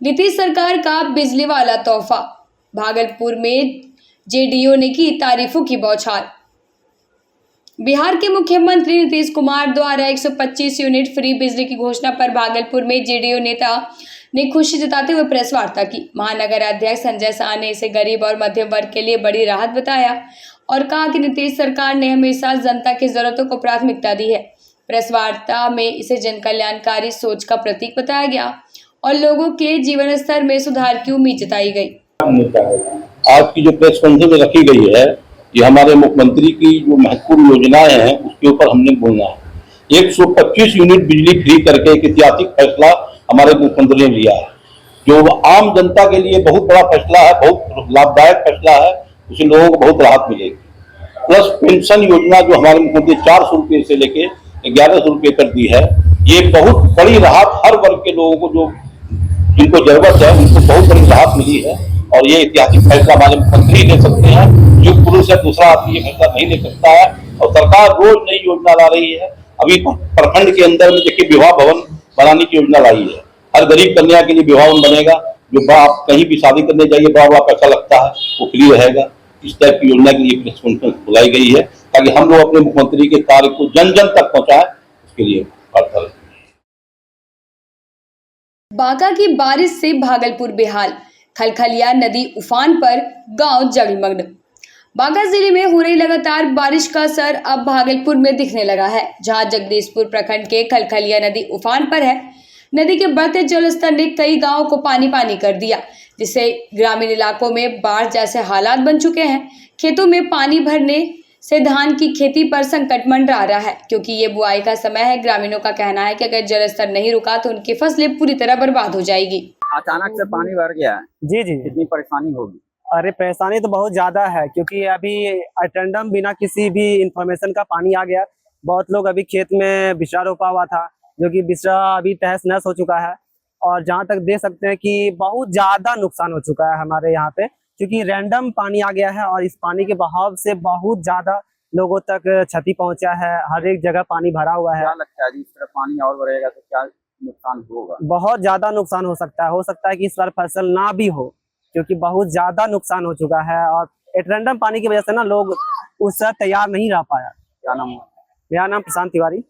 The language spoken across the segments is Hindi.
नीतीश सरकार का बिजली वाला तोहफा, भागलपुर में जेडीयू ने की तारीफों की बौछार। बिहार के मुख्यमंत्री नीतीश कुमार द्वारा 125 यूनिट फ्री बिजली की घोषणा पर भागलपुर में जेडीयू नेता ने खुशी जताते हुए प्रेस वार्ता की। महानगर अध्यक्ष संजय शाह ने इसे गरीब और मध्यम वर्ग के लिए बड़ी राहत बताया और कहा कि नीतीश सरकार ने हमेशा जनता की जरूरतों को प्राथमिकता दी है। प्रेस वार्ता में इसे जन कल्याणकारी सोच का प्रतीक बताया गया और लोगों के जीवन स्तर में सुधार की उम्मीद जताई गई। आज की जो प्रेस कॉन्फ्रेंस रखी गई है, ये हमारे मुख्यमंत्री की जो महत्वपूर्ण योजनाएं हैं उसके ऊपर हमने बोलना है। 125 यूनिट बिजली फ्री करके एक ऐतिहासिक फैसला हमारे मुख्यमंत्री ने लिया है, जो आम जनता के लिए बहुत बड़ा फैसला है, बहुत लाभदायक फैसला है। उससे लोगों को बहुत राहत मिलेगी। प्लस पेंशन योजना जो हमारे मुख्यमंत्री 400 रुपये से लेके 1100 रुपये कर दी है, ये बहुत बड़ी राहत हर वर्ग के लोगों को जो जिनको जरूरत है उनको बहुत बड़ी राहत मिली है। और ये ऐतिहासिक फैसला हमारे मुख्यमंत्री ले सकते हैं, जो पुरुष है दूसरा आदमी ये फैसला नहीं ले सकता है। और सरकार रोज नई योजना ला रही है। अभी प्रखंड के अंदर में देखिए विवाह भवन बनाने की योजना लाई है। हर गरीब कन्या के लिए विवाह भवन बनेगा, जो आप कहीं भी शादी करने जाइए बड़ा पैसा लगता है वो फ्री रहेगा। इस टाइप की योजना के लिए प्रेस कॉन्फ्रेंस बुलाई गई है ताकि हम लोग अपने मुख्यमंत्री के कार्य को जन जन तक पहुंचाएं, उसके लिए वार्ता। बांका की बारिश से भागलपुर बेहाल, खलखलिया नदी उफान पर, गांव जलमग्न। बांका जिले में हो रही लगातार बारिश का असर अब भागलपुर में दिखने लगा है, जहां जगदीशपुर प्रखंड के खलखलिया नदी उफान पर है। नदी के बढ़ते जलस्तर ने कई गांवों को पानी पानी कर दिया, जिससे ग्रामीण इलाकों में बाढ़ जैसे हालात बन चुके हैं। खेतों में पानी भरने से धान की खेती पर संकट मंडरा रहा है, क्योंकि ये बुआई का समय है। ग्रामीणों का कहना है कि अगर जलस्तर नहीं रुका तो उनकी फसलें पूरी तरह बर्बाद हो जाएगी। अचानक से पानी भर गया है। जी कितनी परेशानी होगी? अरे परेशानी तो बहुत ज्यादा है, क्योंकि अभी अटेंडम बिना किसी भी इंफॉर्मेशन का पानी आ गया। बहुत लोग अभी खेत में बिचड़ा रोपा हुआ था, जो कि बिचड़ा अभी तहस नहस हो चुका है। और जहाँ तक देख सकते हैं कि बहुत ज्यादा नुकसान हो चुका है हमारे यहाँ पे, क्योंकि रैंडम पानी आ गया है और इस पानी के बहाव से बहुत ज्यादा लोगों तक क्षति पहुंचा है। हर एक जगह पानी भरा हुआ है। क्या लगता है इस तरह पानी और बढ़ेगा तो क्या नुकसान होगा? बहुत ज्यादा नुकसान हो सकता है कि इस बार फसल ना भी हो, क्योंकि बहुत ज्यादा नुकसान हो चुका है। और रैंडम पानी की वजह से ना लोग उससे तैयार नहीं रह पाया। क्या नाम है? मेरा नाम प्रशांत तिवारी।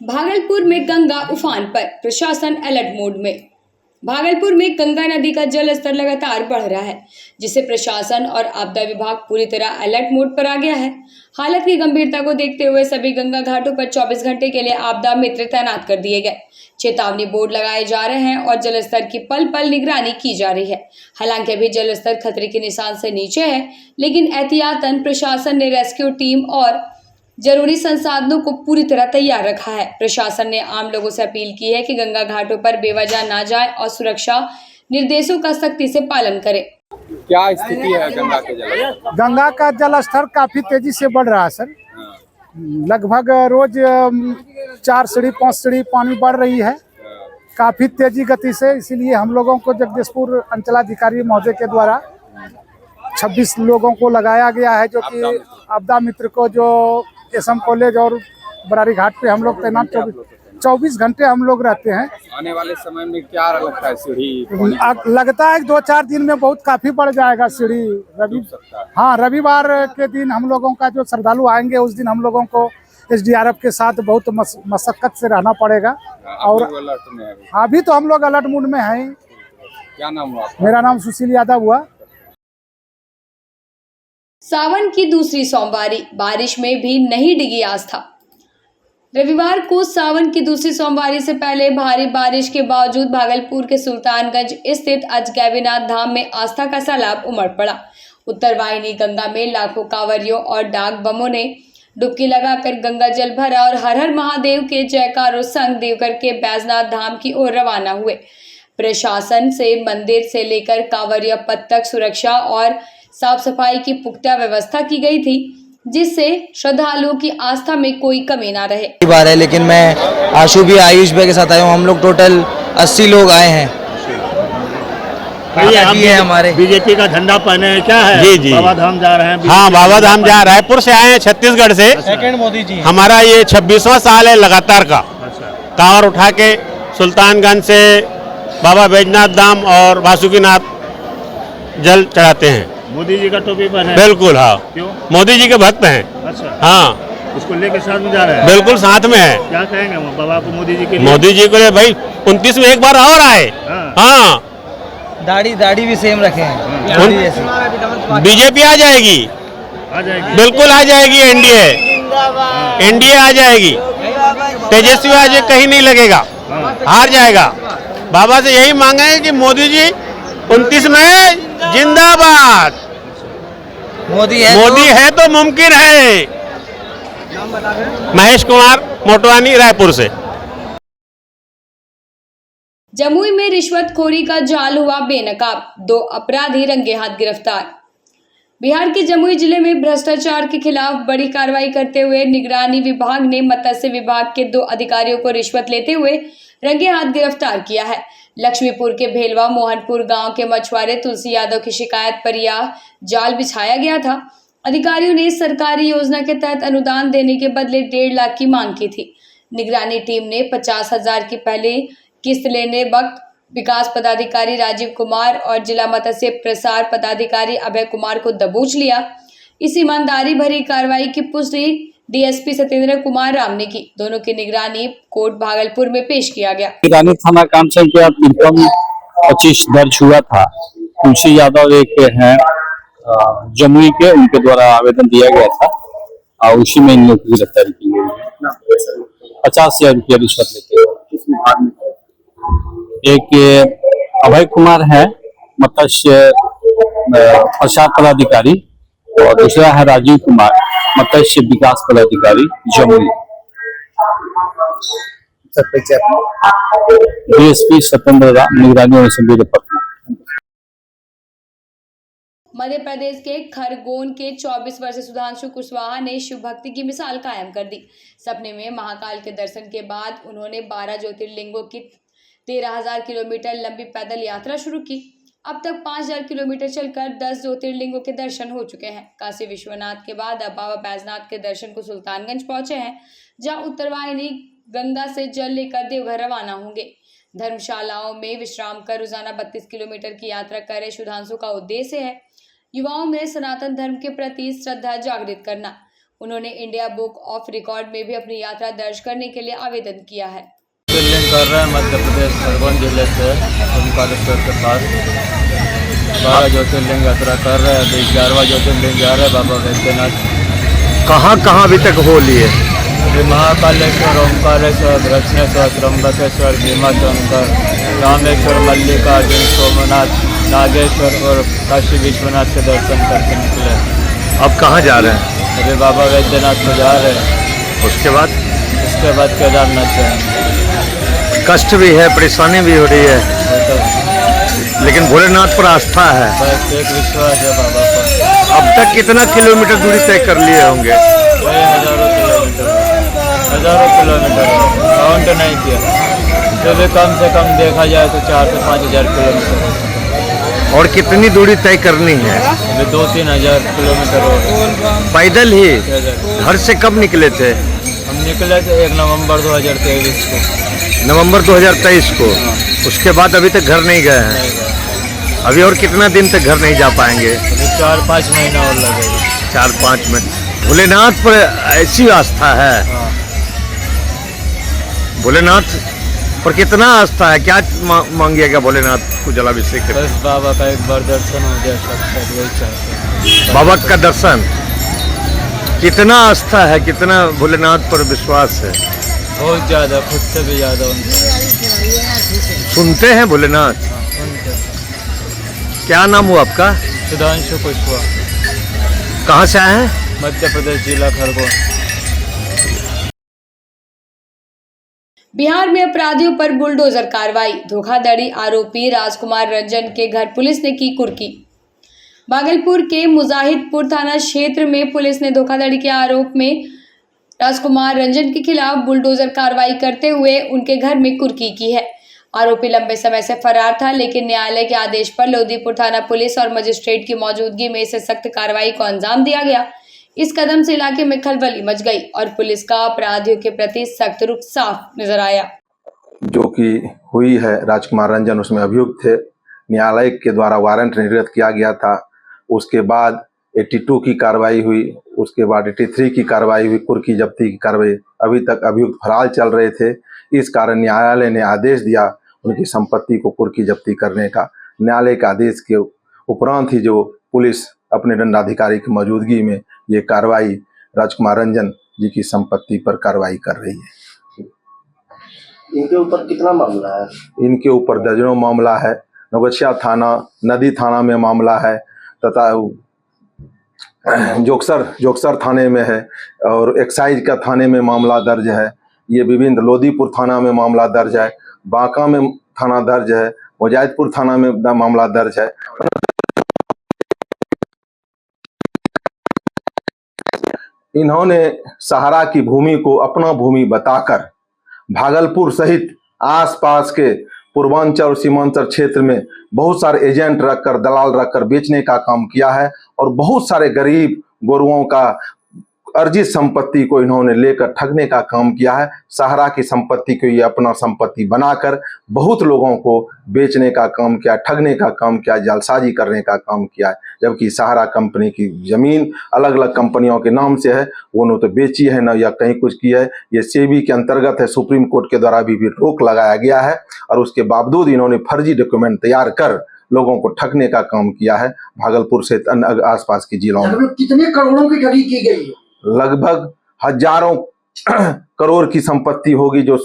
भागलपुर में गंगा उफान पर, प्रशासन अलर्ट मोड में। भागलपुर में गंगा नदी का जल स्तर लगातार बढ़ रहा है, जिससे प्रशासन और आपदा विभाग पूरी तरह अलर्ट मोड पर आ गया है। हालत की गंभीरता को देखते हुए सभी गंगा घाटों पर 24 घंटे के लिए आपदा मित्र तैनात कर दिए गए। चेतावनी बोर्ड लगाए जा रहे हैं और जल स्तर की पल पल निगरानी की जा रही है। हालांकि अभी जल स्तर खतरे के निशान से नीचे है, लेकिन एहतियातन प्रशासन ने रेस्क्यू टीम और जरूरी संसाधनों को पूरी तरह तैयार रखा है। प्रशासन ने आम लोगों से अपील की है कि गंगा घाटों पर बेवजह ना जाए और सुरक्षा निर्देशों का सख्ती से पालन करें। क्या स्थिति है गंगा के जल? गंगा का जल स्तर काफी तेजी से बढ़ रहा है सर। लगभग रोज 4 सीढ़ी 5 सीढ़ी पानी बढ़ रही है, काफी तेजी गति से। इसीलिए हम लोगों को जगदीशपुर अंचलाधिकारी महोदय के द्वारा 26 लोगों को लगाया गया है, जो कि आपदा मित्र को जो एसएम कॉलेज और बरारी घाट पे हम लोग तैनात 24 घंटे हम लोग रहते हैं। आने वाले समय में क्या लगता है सीढ़ी? लगता है 2-4 दिन में बहुत काफी बढ़ जाएगा सीढ़ी। रविवार के दिन हम लोगों का जो श्रद्धालु आएंगे उस दिन हम लोगों को एसडीआरएफ के साथ बहुत मशक्कत से रहना पड़ेगा। और अभी तो हम लोग अलर्ट मोड में हैं। क्या नाम हुआ? मेरा नाम सुशील यादव हुआ। सावन की दूसरी सोमवारी, बारिश में भी नहीं डिगी आस्था। रविवार को सावन की दूसरी सोमवारी से पहले भारी बारिश के बावजूद भागलपुर के सुल्तानगंज स्थित अजगैबीनाथ धाम में आस्था का सैलाब उमड़ पड़ा। उत्तर वाहिनी गंगा में लाखों कांवरियों और डाक बमों ने डुबकी लगाकर गंगा जल भरा और हर हर महादेव के जयकारों संग देवघर के बैजनाथ धाम की ओर रवाना हुए। प्रशासन से मंदिर से लेकर कांवरिया पथ तक सुरक्षा और साफ सफाई की पुख्ता व्यवस्था की गई थी, जिससे श्रद्धालुओं की आस्था में कोई कमी ना रहे। बार है, लेकिन मैं आशु भी आयुष भाई के साथ आया हूँ। हम लोग टोटल 80 लोग आए हैं। ये हमारे बीजेपी का झंडा पहने हैं, क्या है? जी जी, बाबा धाम जा रहे हैं। हाँ, बाबा धाम जा रायपुर से आए हैं, छत्तीसगढ़ से। सेकंड मोदी जी। हमारा ये 26वां साल है लगातार का। कांवर उठा के सुल्तानगंज से बाबा बैजनाथ धाम और वासुकीनाथ जल चढ़ाते हैं। मोदी जी का टोपी पहने हैं। बिल्कुल हाँ, क्यों? मोदी जी के भक्त हैं। अच्छा, हाँ उसको लेके साथ में जा रहे हैं। बिल्कुल साथ में है। क्या कहेंगे वो बाबा को, मोदी जी के लिए? मोदी जी को लिए भाई 29 में एक बार और आए। हाँ। हाँ दाढ़ी भी सेम रखे हैं, दाढ़ी जैसी। बीजेपी आ जाएगी, आ जाएगी। बिल्कुल आ जाएगी। एनडीए आ जाएगी। तेजस्वी आज कहीं नहीं लगेगा, हार जाएगा। बाबा से यही मांगे कि मोदी जी 29 में जिंदाबाद। मोदी है तो मुमकिन है। महेश कुमार मोटवानी, रायपुर से। जमुई में रिश्वतखोरी का जाल हुआ बेनकाब, 2 अपराधी रंगे हाथ गिरफ्तार। बिहार के जमुई जिले में भ्रष्टाचार के खिलाफ बड़ी कार्रवाई करते हुए निगरानी विभाग ने मत्स्य विभाग के 2 अधिकारियों को रिश्वत लेते हुए रंगे हाथ गिरफ्तार किया है। लक्ष्मीपुर के भेलवा मोहनपुर गांव के मछुआरे तुलसी यादव की शिकायत पर यह जाल बिछाया गया था। अधिकारियों ने सरकारी योजना के तहत अनुदान देने के बदले 1.5 लाख की मांग की थी। निगरानी टीम ने 50,000 की पहली किस्त लेने वक्त विकास पदाधिकारी राजीव कुमार और जिला मत्स्य प्रसार पदाधिकारी अभय कुमार को दबोच लिया। इस ईमानदारी भरी कार्रवाई की पुष्टि डीएसपी सत्येंद्र कुमार राम ने की। दोनों की निगरानी कोर्ट भागलपुर में पेश किया गया। निगरानी थाना काम संख्या 5325 दर्ज हुआ था। तुलसी यादव एक है जमुई के, उनके द्वारा आवेदन दिया गया था और उसी में इन लोगों की गिरफ्तारी की गई है। 50,000 रुपया रिश्वत लेते हैं। एक अभय कुमार है मत्स्य प्रसार पदाधिकारी और दूसरा है राजीव कुमार मत्स्य विकास पदाधिकारी जमुई। डीएसपी सत्येंद्र राम, निगरानी अनुसंधान पटना। मध्य प्रदेश के खरगोन के 24 वर्षीय सुधांशु कुशवाहा ने शिव भक्ति की मिसाल कायम कर दी। सपने में महाकाल के दर्शन के बाद उन्होंने 12 ज्योतिर्लिंगों की 13,000 किलोमीटर लंबी पैदल यात्रा शुरू की। अब तक 5,000 किलोमीटर चलकर 10 ज्योतिर्लिंगों के दर्शन हो चुके हैं। काशी विश्वनाथ के बाद अब बाबा बैजनाथ के दर्शन को सुल्तानगंज पहुंचे हैं, जहां उत्तरवाहिनी गंगा से जल लेकर देवघर रवाना होंगे। धर्मशालाओं में विश्राम कर रोजाना 32 किलोमीटर की यात्रा कर रहे सुधांशु का उद्देश्य है युवाओं में सनातन धर्म के प्रति श्रद्धा जागृत करना। उन्होंने इंडिया बुक ऑफ रिकॉर्ड में भी अपनी यात्रा दर्ज करने के लिए आवेदन किया है। कर रहे हैं मध्य प्रदेश खरगोन जिले से ओमकारेश्वर के पास 12 ज्योतिर्लिंग यात्रा कर रहे हैं। अभी 11वां ज्योतिर्लिंग जा रहे हैं बाबा बैजनाथ। कहाँ अभी तक हो लिए? अभी महाकालेश्वर, ओमकारेश्वर, दक्षिणेश्वर, त्र्यंबकेश्वर, भीमाशंकर, रामेश्वर, मल्लिकार्जुन, सोमनाथ, नागेश्वर और काशी विश्वनाथ के दर्शन करके निकले। अब कहाँ जा रहे हैं? अभी बाबा बैजनाथ को जा रहे हैं। उसके बाद केदारनाथ जाएंगे। कष्ट भी है, परेशानी भी हो रही है, लेकिन भोलेनाथ पर आस्था है। बस एक विश्वास है बाबा पर। अब तक कितना किलोमीटर दूरी तय कर लिए होंगे? वही हजारों किलोमीटर काउंट नहीं किया। तो भी कम से कम देखा जाए तो 4 से 5 हज़ार किलोमीटर। और कितनी दूरी तय करनी है? अभी 2-3 हज़ार किलोमीटर हो गए। पैदल ही? घर से कब निकले थे? हम निकले थे 1 नवंबर 2023 को। नवंबर 2023 को? उसके बाद अभी तक घर नहीं गए हैं? अभी और कितना दिन तक घर नहीं जा पाएंगे? अभी 4-5 महीना और लगेगा। 4-5 में? भोलेनाथ पर ऐसी आस्था है? भोलेनाथ पर कितना आस्था है? क्या मांगिएगा भोलेनाथ को जलाभिषेक करके? बस बाबा का एक बार दर्शन हो जाए, सब वही चाहते हैं। बाबा का दर्शन? कितना आस्था है, कितना भोलेनाथ पर विश्वास है? बहुत ज़्यादा, खुद से भी ज़्यादा उनसे। सुनते हैं भोलेनाथ? सुनते। क्या नाम हुआ आपका? सुधांशु कुशवाहा। कहाँ से आए हैं? मध्य प्रदेश, जिला खरगोन। बिहार में अपराधियों पर बुलडोजर कार्रवाई। धोखाधड़ी आरोपी राजकुमार रंजन के घर पुलिस ने की कुर्की। भागलपुर के मुजाहिदपुर थाना क्षेत्र में पुलिस ने धोखाधड़ी के आरोप में राजकुमार रंजन के खिलाफ बुलडोजर कार्रवाई करते हुए उनके घर में कुर्की की है। आरोपी लंबे समय से फरार था, लेकिन न्यायालय के आदेश पर लोधीपुर थाना पुलिस और मजिस्ट्रेट की मौजूदगी में इसे सख्त कार्रवाई को अंजाम दिया गया। इस कदम से इलाके में खलबली मच गई और पुलिस का अपराधियों के प्रति सख्त रुख साफ नजर आया। जो कि हुई है राजकुमार रंजन, उसमें अभियुक्त थे। न्यायालय के द्वारा वारंट निर्गत किया गया था। उसके बाद 82 की कार्रवाई हुई, उसके बाद 83 की कार्रवाई हुई, कुर्की जब्ती की कार्रवाई। अभी तक अभियुक्त फरार चल रहे थे। इस कारण न्यायालय ने आदेश दिया उनकी संपत्ति को कुर्की जब्ती करने का। न्यायालय के आदेश के उपरांत ही जो पुलिस अपने दंडाधिकारी की मौजूदगी में ये कार्रवाई राजकुमार रंजन जी की संपत्ति पर कार्रवाई कर रही है। इनके ऊपर कितना मामला है? इनके ऊपर दर्जनों मामला है। नवगछिया थाना, नदी थाना में मामला है तथा जोक्सर थाने में है और एक्साइज का थाने में मामला दर्ज है। ये विभिन्न लोदीपुर थाना में मामला दर्ज है, बांका में थाना दर्ज है, मुजाहिदपुर थाना में मामला दर्ज है। इन्होंने सहारा की भूमि को अपना भूमि बताकर भागलपुर सहित आसपास के पूर्वांचल और सीमांचल क्षेत्र में बहुत सारे एजेंट रखकर, दलाल रखकर बेचने का काम किया है और बहुत सारे गरीब गोरुओं का अर्जित संपत्ति को इन्होंने लेकर ठगने का काम किया है। सहारा की संपत्ति को ये अपना संपत्ति बनाकर बहुत लोगों को बेचने का काम किया, ठगने का काम किया, जालसाजी करने का काम किया है। जबकि सहारा कंपनी की जमीन अलग अलग कंपनियों के नाम से है, वो न तो बेची है न या कहीं कुछ की है। ये सेबी के अंतर्गत है, सुप्रीम कोर्ट के द्वारा भी रोक लगाया गया है और उसके बावजूद इन्होंने फर्जी डॉक्यूमेंट तैयार कर लोगों को ठगने का काम किया है। भागलपुर से अन्य आसपास के जिलों में कितने करोड़ों की ठगी की गई है? लगभग हजारों करोड़ की संपत्ति होगी जो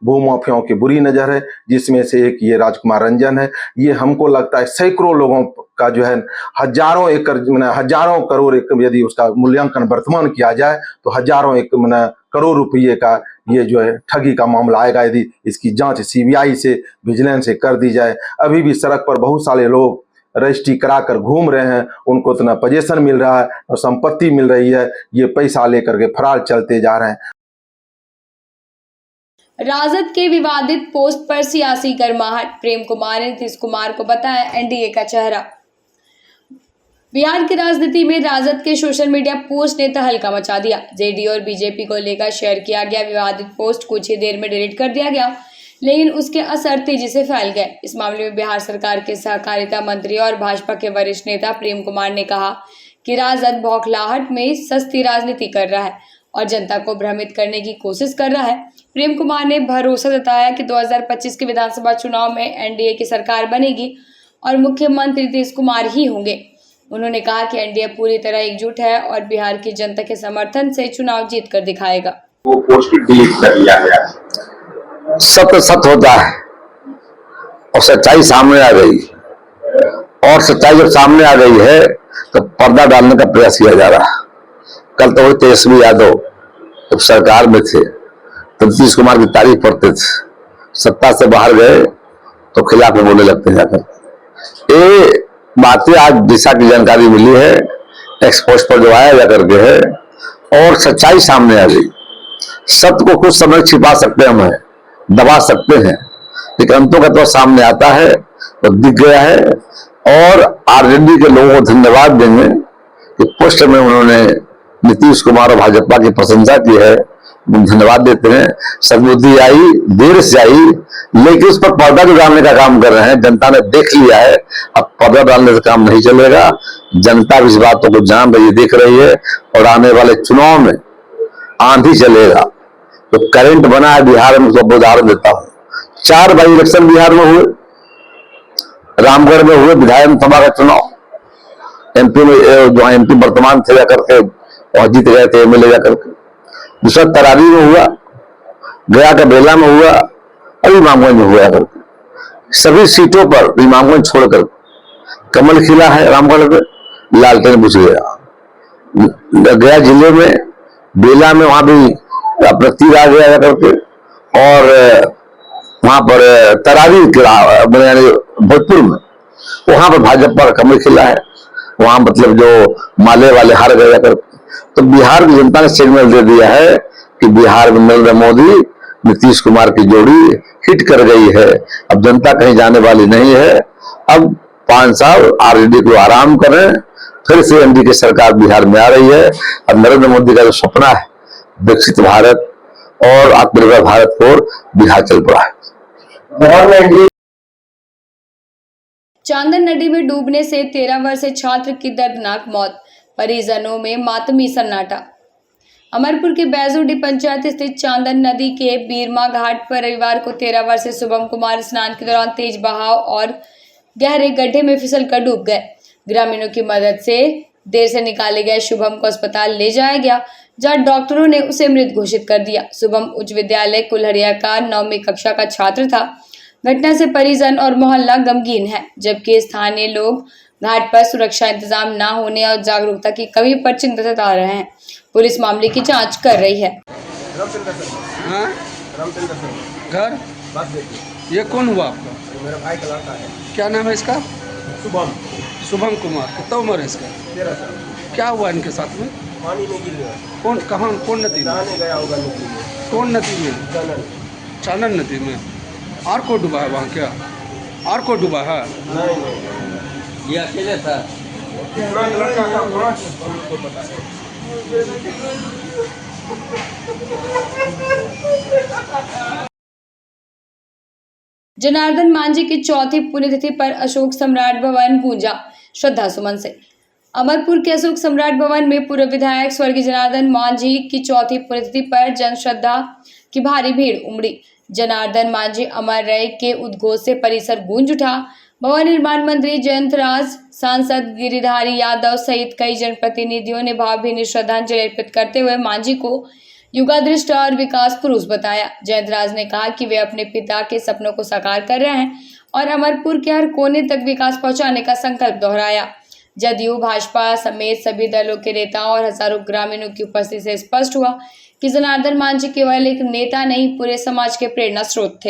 भूमाफियाओं की बुरी नजर है, जिसमें से एक ये राजकुमार रंजन है। ये हमको लगता है सैकड़ों लोगों का जो है हजारों एकड़ हजारों करोड़ यदि उसका मूल्यांकन वर्तमान किया जाए तो हजारों करोड़ रुपये का ये जो है ठगी का मामला आएगा यदि इसकी जांच सीबीआई से, विजिलेंस से कर दी जाए। अभी भी सड़क पर बहुत सारे लोग रजिस्ट्री करा कर घूम रहे हैं, उनको इतना पोजीशन मिल रहा है और संपत्ति मिल रही है, ये पैसा लेकर के फरार चलते जा रहे हैं। राजद के विवादित पोस्ट पर सियासी गर्माहट, प्रेम कुमार ने नीतीश कुमार को बताया एनडीए का चेहरा। बिहार की राजनीति में राजद के सोशल मीडिया पोस्ट ने तहलका मचा दिया। जेडीयू और बीजेपी को लेकर शेयर किया गया विवादित पोस्ट कुछ ही देर में डिलीट कर दिया गया, लेकिन उसके असर तेजी से फैल गए। इस मामले में बिहार सरकार के सहकारिता मंत्री और भाजपा के वरिष्ठ नेता प्रेम कुमार ने कहा कि राजद बौखलाहट में सस्ती राजनीति कर रहा है और जनता को भ्रमित करने की कोशिश कर रहा है। प्रेम कुमार ने भरोसा जताया कि 2025 के विधानसभा चुनाव में एनडीए की सरकार बनेगी और मुख्यमंत्री नीतीश कुमार ही होंगे। उन्होंने कहा कि एनडीए पूरी तरह एकजुट है और बिहार की जनता के समर्थन से चुनाव जीत कर दिखाएगा। वो पोस्ट डिलीट कर लिया गया। सत्य सत्य होता है और सच्चाई सामने आ गई, और सच्चाई जब सामने आ गई है तो पर्दा डालने का प्रयास किया जा रहा है। कल तो वही तेजस्वी यादव जब सरकार में थे तो नीतीश कुमार की तारीफ करते थे, सत्ता से बाहर गए तो खिलाफ में बोलने लगते जाकर। ये बातें आज दिशा की जानकारी मिली है, एक्सपोस्ट पर जो आया जा करके है और सच्चाई सामने आ गई। सत्य को कुछ समय छिपा सकते हैं, हमें दबा सकते हैं, लेकिन अंतों का तो सामने आता है तो दिख गया है। और आरजेडी के लोगों को धन्यवाद देंगे कि पोस्ट में उन्होंने नीतीश कुमार और भाजपा की प्रशंसा की है, धन्यवाद देते हैं। सद्बुद्धि आई, देर से आई, लेकिन उस पर पर्दा जो डालने का काम कर रहे हैं, जनता ने देख लिया है। अब पर्दा डालने से काम नहीं चलेगा। जनता भी इस बातों को जान रही है, देख रही है और आने वाले चुनाव में आंधी चलेगा। तो करंट बना है बिहार में, उसका उदाहरण देता हूं। 4 बाई इलेक्शन बिहार में हुए, रामगढ़ में हुए विधानसभा का चुनाव, एमपी में जो एमपी वर्तमान थे जाकर के और जीत गए थे एमएलए जाकर के। दूसरा तरारी में हुआ, गया का बेला में हुआ और इमामगंज में हुआ करके। सभी सीटों पर इमामगंज छोड़कर कमल खिला है, रामगढ़ में लालटेन बुझ गया। गया जिले में बेला में वहां भी अपना तीर आ गया करके, और वहां पर तरारी भोजपुर में वहां पर भाजपा का कमल खिला है, वहां मतलब जो माले वाले हार गए करके। तो बिहार की जनता ने सिग्नल दे दिया है कि बिहार में नरेंद्र मोदी नीतीश कुमार की जोड़ी हिट कर गई है। अब जनता कहीं जाने वाली नहीं है। अब 5 साल आरजेडी को आराम करें, फिर से एनडीए की सरकार बिहार में आ रही है और नरेंद्र मोदी का जो सपना है विकसित भारत और आत्मनिर्भर भारत की ओर बिहार चल पड़ा है। चांदन नदी में डूबने से 13 वर्षीय छात्र की दर्दनाक मौत, परिजनों में मातमी सन्नाटा। अमरपुर के बैजूडी पंचायत स्थित चांदन नदी के बीरमा घाट पर रविवार को 13 वर्षीय शुभम कुमार स्नान के दौरान तेज बहाव और गहरे गड्ढे में फिसलकर डूब गए। ग्रामीणों की मदद से देर से निकाले गए शुभम को अस्पताल ले जाया गया, जहां डॉक्टरों ने उसे मृत घोषित कर दिया। शुभम उच्च विद्यालय कुल्हड़िया का 9वीं कक्षा का छात्र था। घटना से परिजन और मोहल्ला गमगीन है, जबकि स्थानीय लोग घाट पर सुरक्षा इंतजाम न होने और जागरूकता की कमी पर चिंता जता रहे हैं। पुलिस मामले की जांच कर रही है। घर ये कौन हुआ आपका? मेरा भाई का लड़का है। क्या नाम है इसका? शुभम। शुभम कुमार। कितना उम्र है इसका? 13 साल। क्या हुआ इनके साथ में? पानी में गिर गया। कौन कहाँ कौन नदी में? नहाने गया होगा नदी में। कौन नदी में? चानन। चानन नदी में। और को डूबा है वहाँ क्या? और को डूबा है? नहीं, ये अकेले था। लड़का का हमको पता है। जनार्दन मांझी की चौथी पुण्यतिथि पर अशोक सम्राट भवन गूंजा श्रद्धा सुमन से। अमरपुर के अशोक सम्राट भवन में पूर्व विधायक स्वर्गीय जनार्दन मांझी की चौथी पुण्यतिथि पर जन श्रद्धा की भारी भीड़ उमड़ी। जनार्दन मांझी अमर रहे के उद्घोष से परिसर गूंज उठा। भवन निर्माण मंत्री जयंत राज, सांसद गिरिधारी यादव सहित कई जनप्रतिनिधियों ने भावभीनी श्रद्धांजलि अर्पित करते हुए मांझी को युगादृष्ट और विकास पुरुष बताया। जयंत राज ने कहा कि वे अपने पिता के सपनों को साकार कर रहे हैं और अमरपुर के हर कोने तक विकास पहुंचाने का संकल्प दोहराया। जदयू, भाजपा समेत सभी दलों के नेताओं और हजारों ग्रामीणों की उपस्थिति से स्पष्ट हुआ कि जनार्दन मांझी केवल एक नेता नहीं, पूरे समाज के प्रेरणा स्रोत थे।